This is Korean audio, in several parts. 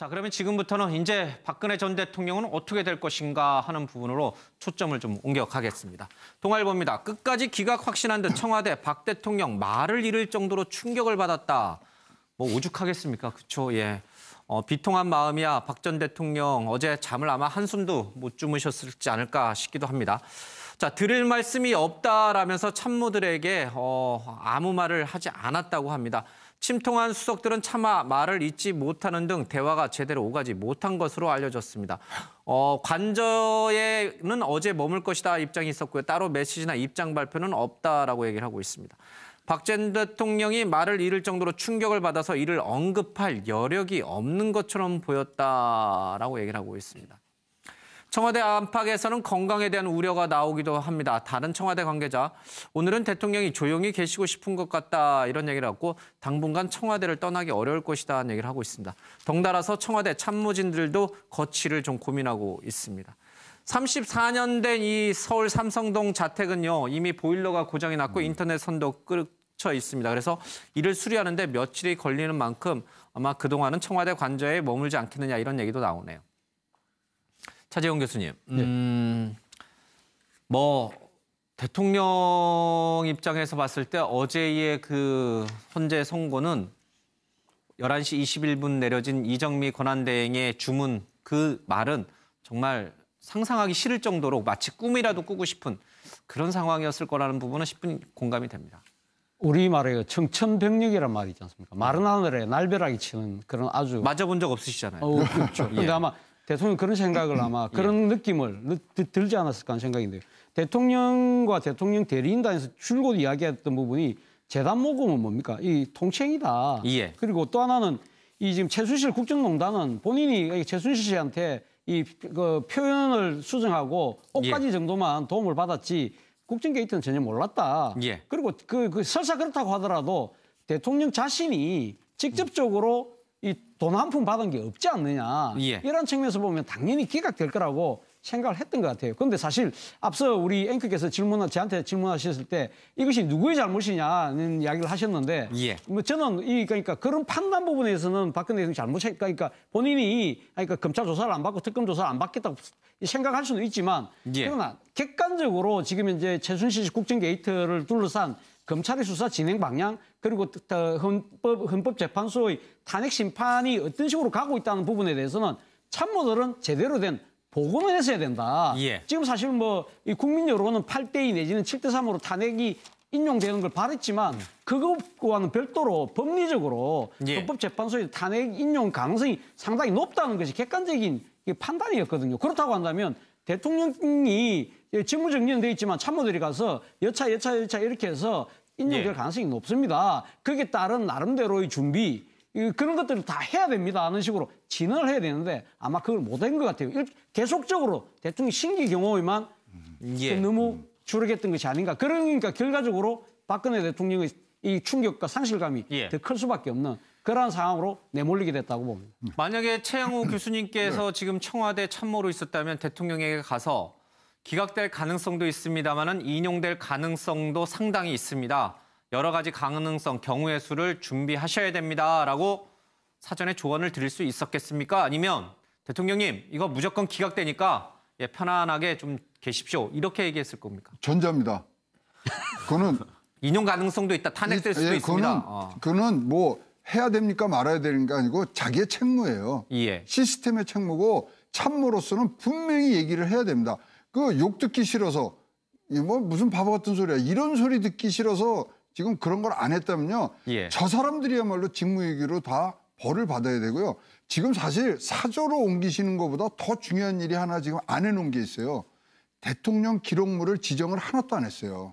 자, 그러면 지금부터는 이제 박근혜 전 대통령은 어떻게 될 것인가 하는 부분으로 초점을 좀 옮겨가겠습니다. 동아일보입니다. 끝까지 기각 확신한 듯 청와대 박 대통령 말을 잃을 정도로 충격을 받았다. 뭐 오죽하겠습니까? 그렇죠. 예. 비통한 마음이야 박 전 대통령 어제 잠을 아마 한숨도 못 주무셨을지 않을까 싶기도 합니다. 자, 들을 말씀이 없다라면서 참모들에게 아무 말을 하지 않았다고 합니다. 침통한 수석들은 차마 말을 잇지 못하는 등 대화가 제대로 오가지 못한 것으로 알려졌습니다. 관저에는 어제 머물 것이다 입장이 있었고요. 따로 메시지나 입장 발표는 없다라고 얘기를 하고 있습니다. 박 전 대통령이 말을 잃을 정도로 충격을 받아서 이를 언급할 여력이 없는 것처럼 보였다라고 얘기를 하고 있습니다. 청와대 안팎에서는 건강에 대한 우려가 나오기도 합니다. 다른 청와대 관계자, 오늘은 대통령이 조용히 계시고 싶은 것 같다 이런 얘기를 하고 당분간 청와대를 떠나기 어려울 것이다 하는 얘기를 하고 있습니다. 덩달아서 청와대 참모진들도 거취를 좀 고민하고 있습니다. 34년 된 이 서울 삼성동 자택은요, 이미 보일러가 고장이 났고 인터넷 선도 끊겨 있습니다. 그래서 이를 수리하는데 며칠이 걸리는 만큼 아마 그동안은 청와대 관저에 머물지 않겠느냐 이런 얘기도 나오네요. 차재용 교수님, 뭐 대통령 입장에서 봤을 때 어제의 그 헌재 선고는 11시 21분 내려진 이정미 권한대행의 주문 그 말은 정말 상상하기 싫을 정도로 마치 꿈이라도 꾸고 싶은 그런 상황이었을 거라는 부분은 10분 공감이 됩니다. 우리말에 청천벽력이란 말이 있지 않습니까? 마른 하늘에 날벼락이 치는 그런 아주 맞아본 적 없으시잖아요. 그렇죠. 근데 아마 대통령 그런 생각을 아마 그런 느낌을 들지 않았을까 하는 생각인데요. 대통령과 대통령 대리인단에서 줄곧 이야기했던 부분이 재단 모금은 뭡니까? 이 통치행위다. 예. 그리고 또 하나는 이 지금 최순실 국정농단은 본인이 최순실 씨한테 그 표현을 수정하고 옷가지 정도만 도움을 받았지 국정 게이트는 전혀 몰랐다. 예. 그리고 설사 그렇다고 하더라도 대통령 자신이 직접적으로 이 돈 한 푼 받은 게 없지 않느냐. 예. 이런 측면에서 보면 당연히 기각될 거라고 생각을 했던 것 같아요. 그런데 사실 앞서 우리 앵커께서 저한테 질문하셨을 때 이것이 누구의 잘못이냐는 이야기를 하셨는데 뭐 저는 그러니까 그런 판단 부분에서는 박근혜 대통령이 잘못했 그러니까 본인이 그러니까 검찰 조사를 안 받고 특검 조사를 안 받겠다고 생각할 수는 있지만 그러나 객관적으로 지금 이제 최순실 국정 게이트를 둘러싼 검찰의 수사 진행 방향 그리고 헌법재판소의 탄핵 심판이 어떤 식으로 가고 있다는 부분에 대해서는 참모들은 제대로 된 보고는 했어야 된다. 지금 사실 뭐 이 국민 여론은 8대2 내지는 7대3으로 탄핵이 인용되는 걸 바랬지만 그것과는 별도로 법리적으로 헌법재판소의 탄핵 인용 가능성이 상당히 높다는 것이 객관적인 판단이었거든요. 그렇다고 한다면 대통령이 직무정지는 돼 있지만 참모들이 가서 여차 이렇게 해서 인용될 가능성이 높습니다. 거기에 따른 나름대로의 준비 그런 것들을 다 해야 됩니다 하는 식으로 진언을 해야 되는데 아마 그걸 못한 것 같아요. 계속적으로 대통령 신기 경호에만 너무 주력했던 것이 아닌가. 그러니까 결과적으로 박근혜 대통령의 이 충격과 상실감이 더 클 수밖에 없는 그러한 상황으로 내몰리게 됐다고 봅니다. 만약에 최양호 교수님께서 지금 청와대 참모로 있었다면 대통령에게 가서 기각될 가능성도 있습니다만은 인용될 가능성도 상당히 있습니다. 여러 가지 가능성, 경우의 수를 준비하셔야 됩니다라고 사전에 조언을 드릴 수 있었겠습니까? 아니면 대통령님 이거 무조건 기각되니까 편안하게 좀 계십시오. 이렇게 얘기했을 겁니까? 전자입니다. 그거는 인용 가능성도 있다. 탄핵될 수도 있습니다. 그거는 뭐 해야 됩니까 말아야 되는가 아니고 자기의 책무예요. 시스템의 책무고 참모로서는 분명히 얘기를 해야 됩니다. 그 욕 듣기 싫어서 뭐 무슨 바보 같은 소리야. 이런 소리 듣기 싫어서 지금 그런 걸 안 했다면요. 저 사람들이야말로 직무유기로 다 벌을 받아야 되고요. 지금 사실 사저로 옮기시는 것보다 더 중요한 일이 하나 지금 안 해놓은 게 있어요. 대통령 기록물을 지정을 하나도 안 했어요.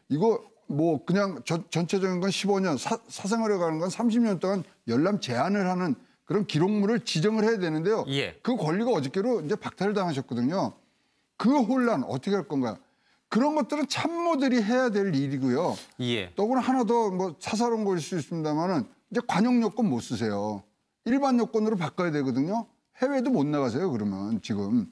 이거 뭐 그냥 전체적인 건 15년, 사생활에 가는 건 30년 동안 열람 제한을 하는 그런 기록물을 지정을 해야 되는데요. 그 권리가 어저께로 이제 박탈을 당하셨거든요. 그 혼란 어떻게 할 건가요? 그런 것들은 참모들이 해야 될 일이고요. 더구나 하나 더 뭐 사사로운 거일 수 있습니다만은 이제 관용 여권 못 쓰세요. 일반 여권으로 바꿔야 되거든요. 해외도 못 나가세요. 그러면 지금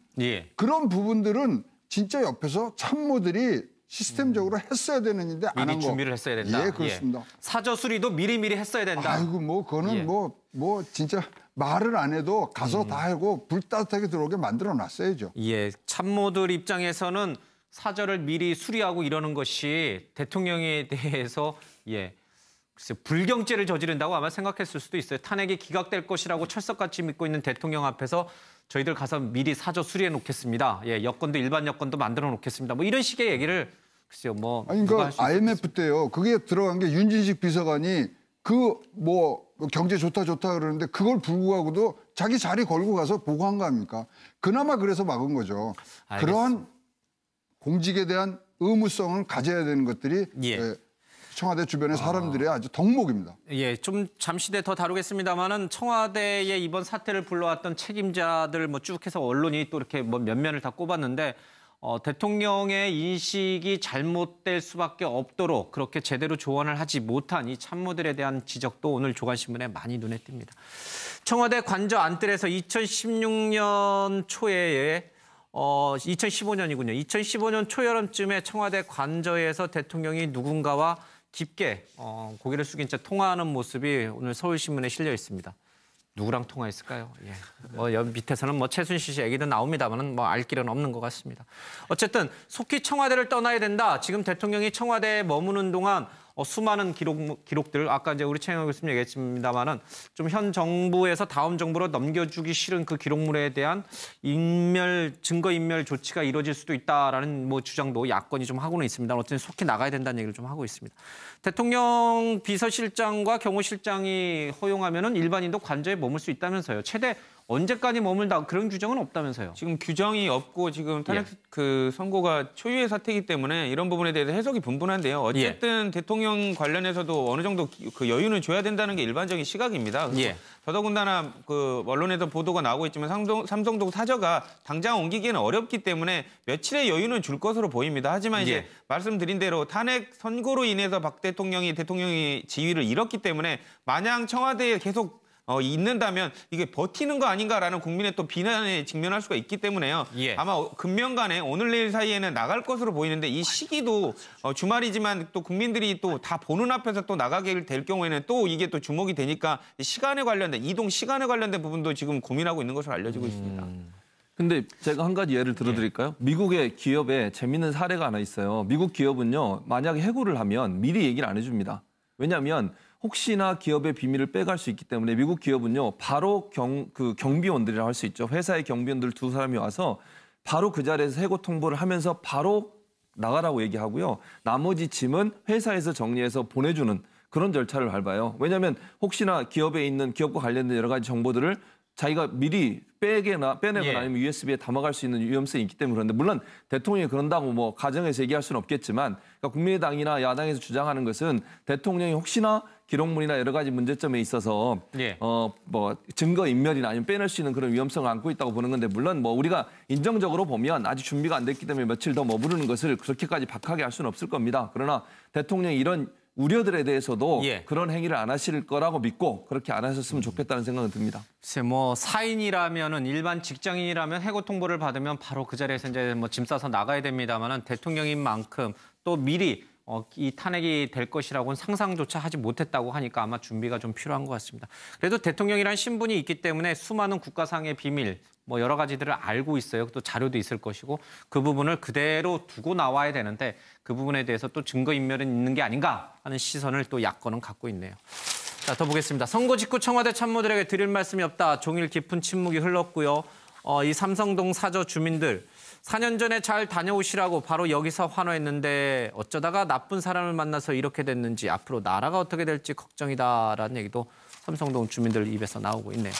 그런 부분들은 진짜 옆에서 참모들이 시스템적으로 했어야 되는 일인데 안 한 거. 미리 준비를 했어야 된다. 예, 그렇습니다. 사저 수리도 미리미리 했어야 된다. 아이고 뭐 그거는 뭐 진짜 말을 안 해도 가서 다 하고 불 따뜻하게 들어오게 만들어 놨어야죠. 예, 참모들 입장에서는 사저를 미리 수리하고 이러는 것이 대통령에 대해서 글쎄 불경죄를 저지른다고 아마 생각했을 수도 있어요. 탄핵이 기각될 것이라고 철석같이 믿고 있는 대통령 앞에서 저희들 가서 미리 사저 수리해 놓겠습니다. 여건도 일반 여건도 만들어 놓겠습니다. 뭐 이런 식의 얘기를 글쎄요, 뭐 아니 그러니까 IMF 때요. 그게 들어간 게 윤진식 비서관이 경제 좋다 그러는데 그걸 불구하고도 자기 자리 걸고 가서 보고한 거 아닙니까? 그나마 그래서 막은 거죠. 알겠습니다. 그러한 공직에 대한 의무성을 가져야 되는 것들이 청와대 주변의 사람들의 아주 덕목입니다. 좀 잠시 뒤에 더 다루겠습니다만은 청와대의 이번 사태를 불러왔던 책임자들 쭉 해서 언론이 또 이렇게 몇 면을 다 꼽았는데 대통령의 인식이 잘못될 수밖에 없도록 그렇게 제대로 조언을 하지 못한 이 참모들에 대한 지적도 오늘 조간신문에 많이 눈에 띕니다. 청와대 관저 안뜰에서 2016년 초에 2015년이군요. 2015년 초여름쯤에 청와대 관저에서 대통령이 누군가와 깊게 고개를 숙인 채 통화하는 모습이 오늘 서울신문에 실려 있습니다. 누구랑 통화했을까요? 여기 밑에서는 최순실 씨 얘기도 나옵니다만 알 길은 없는 것 같습니다. 어쨌든 속히 청와대를 떠나야 된다. 지금 대통령이 청와대에 머무는 동안 수많은 기록들, 아까 이제 우리 최영호 교수님 얘기했습니다만은 좀 현 정부에서 다음 정부로 넘겨주기 싫은 그 기록물에 대한 증거인멸 조치가 이루어질 수도 있다라는 주장도 야권이 좀 하고는 있습니다. 어쨌든 속히 나가야 된다는 얘기를 좀 하고 있습니다. 대통령 비서실장과 경호실장이 허용하면은 일반인도 관저에 머물 수 있다면서요. 최대 언제까지 머물다 그런 규정은 없다면서요. 지금 규정이 없고 지금 탄핵 선고가 초유의 사태이기 때문에 이런 부분에 대해서 해석이 분분한데요. 어쨌든 대통령 관련해서도 어느 정도 그 여유는 줘야 된다는 게 일반적인 시각입니다. 더더군다나 그 언론에서 보도가 나오고 있지만 삼성동 사저가 당장 옮기기는 어렵기 때문에 며칠의 여유는 줄 것으로 보입니다. 하지만 이제 말씀드린 대로 탄핵 선고로 인해서 박 대통령이 지위를 잃었기 때문에 마냥 청와대에 계속 있는다면 이게 버티는 거 아닌가라는 국민의 또 비난에 직면할 수가 있기 때문에요. 아마 금명간에 오늘 내일 사이에는 나갈 것으로 보이는데 이 시기도 주말이지만 또 국민들이 또 다 보는 앞에서 또 나가게 될 경우에는 또 이게 또 주목이 되니까 시간에 관련된 이동 시간에 관련된 부분도 지금 고민하고 있는 것으로 알려지고 있습니다. 근데 제가 한 가지 예를 들어드릴까요? 미국의 기업에 재밌는 사례가 하나 있어요. 미국 기업은요, 만약에 해고를 하면 미리 얘기를 안 해줍니다. 왜냐하면 혹시나 기업의 비밀을 빼갈 수 있기 때문에 미국 기업은요, 바로 경비원들이라고 할 수 있죠. 회사의 경비원들 2사람이 와서 바로 그 자리에서 해고 통보를 하면서 바로 나가라고 얘기하고요. 나머지 짐은 회사에서 정리해서 보내주는 그런 절차를 밟아요. 왜냐하면 혹시나 기업에 있는 기업과 관련된 여러 가지 정보들을 자기가 미리 빼내거나 아니면 USB에 담아갈 수 있는 위험성이 있기 때문에 그런데 물론 대통령이 그런다고 가정에서 얘기할 수는 없겠지만 그러니까 국민의당이나 야당에서 주장하는 것은 대통령이 혹시나 기록물이나 여러 가지 문제점에 있어서 증거인멸이나 아니면 빼낼 수 있는 그런 위험성을 안고 있다고 보는 건데 물론 우리가 인정적으로 보면 아직 준비가 안 됐기 때문에 며칠 더 머무르는 것을 그렇게까지 박하게 할 수는 없을 겁니다. 그러나 대통령이 이런 우려들에 대해서도 그런 행위를 안 하실 거라고 믿고 그렇게 안 하셨으면 좋겠다는 생각은 듭니다. 글쎄 사인이라면은 일반 직장인이라면 해고 통보를 받으면 바로 그 자리에서 이제 짐 싸서 나가야 됩니다만은 대통령인 만큼 또 미리 이 탄핵이 될 것이라고는 상상조차 하지 못했다고 하니까 아마 준비가 좀 필요한 것 같습니다. 그래도 대통령이라는 신분이 있기 때문에 수많은 국가상의 비밀 여러 가지들을 알고 있어요. 또 자료도 있을 것이고 그 부분을 그대로 두고 나와야 되는데 그 부분에 대해서 또 증거인멸은 있는 게 아닌가 하는 시선을 또 야권은 갖고 있네요. 자, 더 보겠습니다. 선거 직후 청와대 참모들에게 드릴 말씀이 없다. 종일 깊은 침묵이 흘렀고요. 이 삼성동 사저 주민들 4년 전에 잘 다녀오시라고 바로 여기서 환호했는데 어쩌다가 나쁜 사람을 만나서 이렇게 됐는지 앞으로 나라가 어떻게 될지 걱정이다라는 얘기도 삼성동 주민들 입에서 나오고 있네요.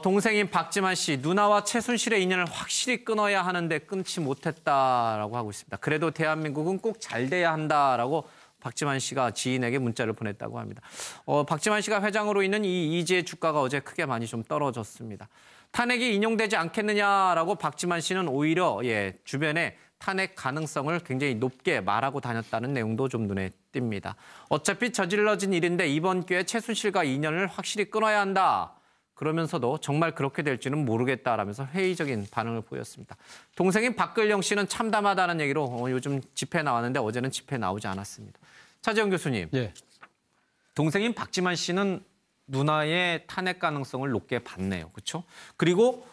동생인 박지만 씨, 누나와 최순실의 인연을 확실히 끊어야 하는데 끊지 못했다라고 하고 있습니다. 그래도 대한민국은 꼭 잘 돼야 한다라고 박지만 씨가 지인에게 문자를 보냈다고 합니다. 박지만 씨가 회장으로 있는 이 이지의 주가가 어제 크게 많이 좀 떨어졌습니다. 탄핵이 인용되지 않겠느냐라고 박지만 씨는 오히려 주변에 탄핵 가능성을 굉장히 높게 말하고 다녔다는 내용도 좀 눈에 띕니다. 어차피 저질러진 일인데 이번 기회에 최순실과 인연을 확실히 끊어야 한다. 그러면서도 정말 그렇게 될지는 모르겠다라면서 회의적인 반응을 보였습니다. 동생인 박근령 씨는 참담하다는 얘기로 요즘 집회 나왔는데 어제는 집회 나오지 않았습니다. 차재영 교수님, 예. 동생인 박지만 씨는 누나의 탄핵 가능성을 높게 봤네요. 그렇죠? 그리고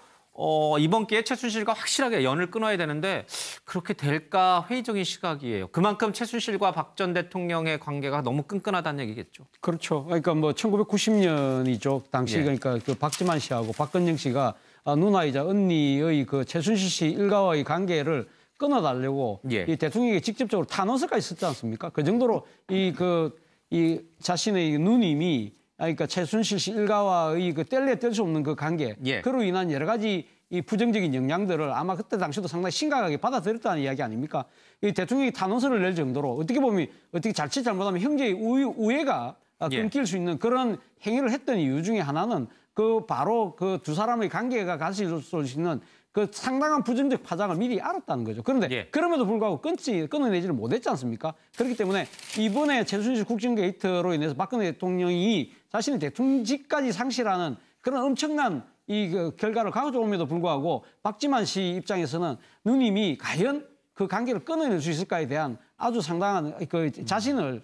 이번 기회에 최순실과 확실하게 연을 끊어야 되는데 그렇게 될까 회의적인 시각이에요. 그만큼 최순실과 박 전 대통령의 관계가 너무 끈끈하다는 얘기겠죠. 그렇죠. 그러니까 뭐 1990년이죠. 당시 그러니까 그 박지만 씨하고 박근영 씨가 누나이자 언니의 그 최순실 씨 일가와의 관계를 끊어달라고 이 대통령에게 직접적으로 탄원서까지 썼지 않습니까? 그 정도로 이 자신의 누님이 그러니까 최순실 씨 일가와의 그 뗄래야 뗄 수 없는 그 관계, 그로 인한 여러 가지 이 부정적인 영향들을 아마 그때 당시도 상당히 심각하게 받아들였다는 이야기 아닙니까? 이 대통령이 탄원서를 낼 정도로 어떻게 보면 어떻게 자칫 잘못하면 형제의 우애가 끊길 수 있는 그런 행위를 했던 이유 중에 하나는 그 바로 그 두 사람의 관계가 가질 수 있는 그 상당한 부정적 파장을 미리 알았다는 거죠. 그런데 그럼에도 불구하고 끊어내지를 못했지 않습니까? 그렇기 때문에 이번에 최순실 국정게이트로 인해서 박근혜 대통령이 자신의 대통령직까지 상실하는 그런 엄청난 그 결과를 가져옴에도 불구하고 박지만 씨 입장에서는 누님이 과연 그 관계를 끊어낼 수 있을까에 대한 아주 상당한 그 자신감을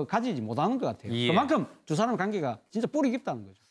가지지 못하는 것 같아요. 그만큼 두 사람 관계가 진짜 뿌리 깊다는 거죠.